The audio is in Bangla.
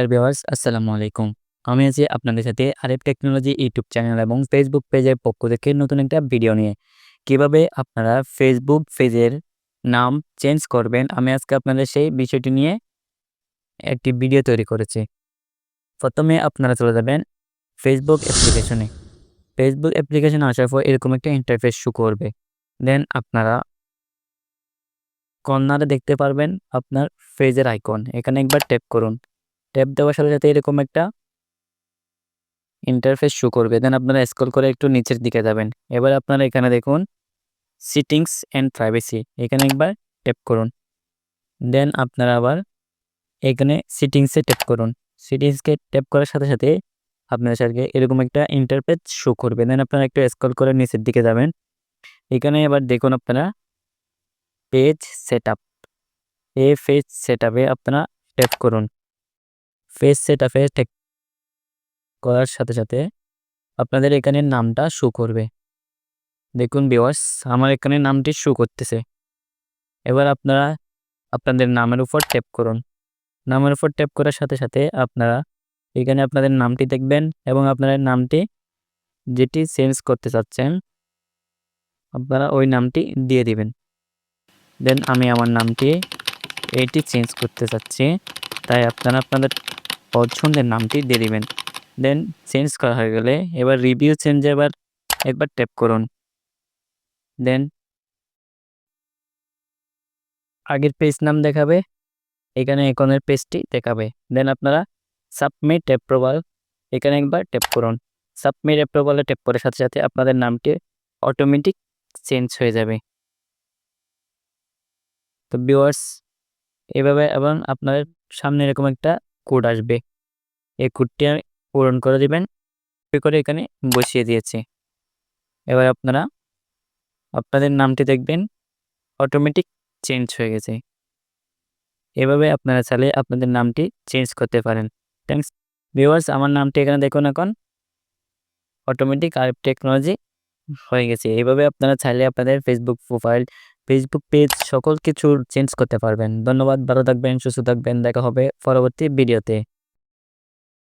ভিউয়ার্স আসসালামু আলাইকুম। আমি আছি আপনাদের সাথে আরেফ টেকনোলজি ইউটিউব চ্যানেল এবং ফেসবুক পেজের পক্ষ থেকে নতুন একটা ভিডিও নিয়ে। কিভাবে আপনারা ফেসবুক পেজের নাম চেঞ্জ করবেন, আমি আজকে আপনাদের সেই বিষয়টি নিয়ে একটি ভিডিও তৈরি করেছি। প্রথমে আপনারা চলে যাবেন ফেসবুক অ্যাপ্লিকেশনে। ফেসবুক অ্যাপ্লিকেশনে আসার পর এরকম একটা ইন্টারফেস শো করবে। দেন আপনারা কর্নারে দেখতে পারবেন আপনার পেজের আইকন। এখানে একবার ট্যাপ করুন। ট্যাপ দেওয়ার সাথে, সাথে এরকম একটা ইন্টারফেস শো করবে। দেন আপনারা স্ক্রল করে একটু নিচের দিকে যাবেন। এবার আপনারা এখানে দেখুন সেটিংস অ্যান্ড প্রাইভেসি, এখানে একবার ট্যাপ করুন। দেন আপনারা আবার এখানে সেটিংসে ট্যাপ করুন। সেটিংসকে ট্যাপ করার সাথে সাথে আপনার সাথে এরকম একটা ইন্টারফেস শো করবে। দেন আপনারা একটু স্ক্রল করে নিচের দিকে যাবেন। এখানে এবার দেখুন আপনারা পেজ সেটআপ, এই পেজ সেটআপে আপনারা ট্যাপ করুন। পেজ সেটআপে ট্যাপ করার সাথে সাথে আপনাদের এখানে নামটা শো করবে। দেখুন ভিউয়ার্স, আমার এখানে নামটি শো করতেছে। এবার আপনারা আপনাদের নামের উপর ট্যাপ করুন। নামের উপর ট্যাপ করার সাথে সাথে আপনারা এখানে আপনাদের নামটি দেখবেন এবং আপনাদের নামটি যেটি চেঞ্জ করতে চাচ্ছেন আপনারা ওই নামটি দিয়ে দিবেন। দেন আমি আমার নামটি এইটি চেঞ্জ করতে চাচ্ছি, তাই আপনারা আপনাদের পছন্দের নামটি দিয়ে দিবেন। দেন চেঞ্জ করা হয়ে গেলে এবার রিভিউ চেঞ্জে একবার ট্যাপ করুন। দেন আগের পেজ নাম দেখাবে, এখানে এখনের পেজটি দেখাবে। দেন আপনারা সাবমিট অ্যাপ্রুভাল, এখানে একবার ট্যাপ করুন। সাবমিট অ্যাপ্রুভালে ট্যাপ করার সাথে সাথে আপনাদের নামটি অটোমেটিক চেঞ্জ হয়ে যাবে। তো ভিউয়ার্স, এভাবে এবং আপনার সামনে এরকম একটা কোড আসবে, এই কোডটি পূরণ করে দিবেন। করে এখানে বসিয়ে দিয়েছি। এবার আপনারা আপনাদের নামটি দেখবেন অটোমেটিক চেঞ্জ হয়ে গেছে। এভাবে আপনারা চাইলে আপনাদের নামটি চেঞ্জ করতে পারেন। থ্যাংকস ভিউয়ার্স, আমার নামটি এখানে দেখুন এখন অটোমেটিক আরেফ টেকনোলজি হয়ে গেছে। এইভাবে আপনারা চাইলে আপনাদের ফেসবুক প্রোফাইল, ফেসবুক পেজ সকল কিছু চেঞ্জ করতে পারবেন। ধন্যবাদ, ভালো থাকবেন, সুস্থ থাকবেন। দেখা হবে পরবর্তী ভিডিওতে।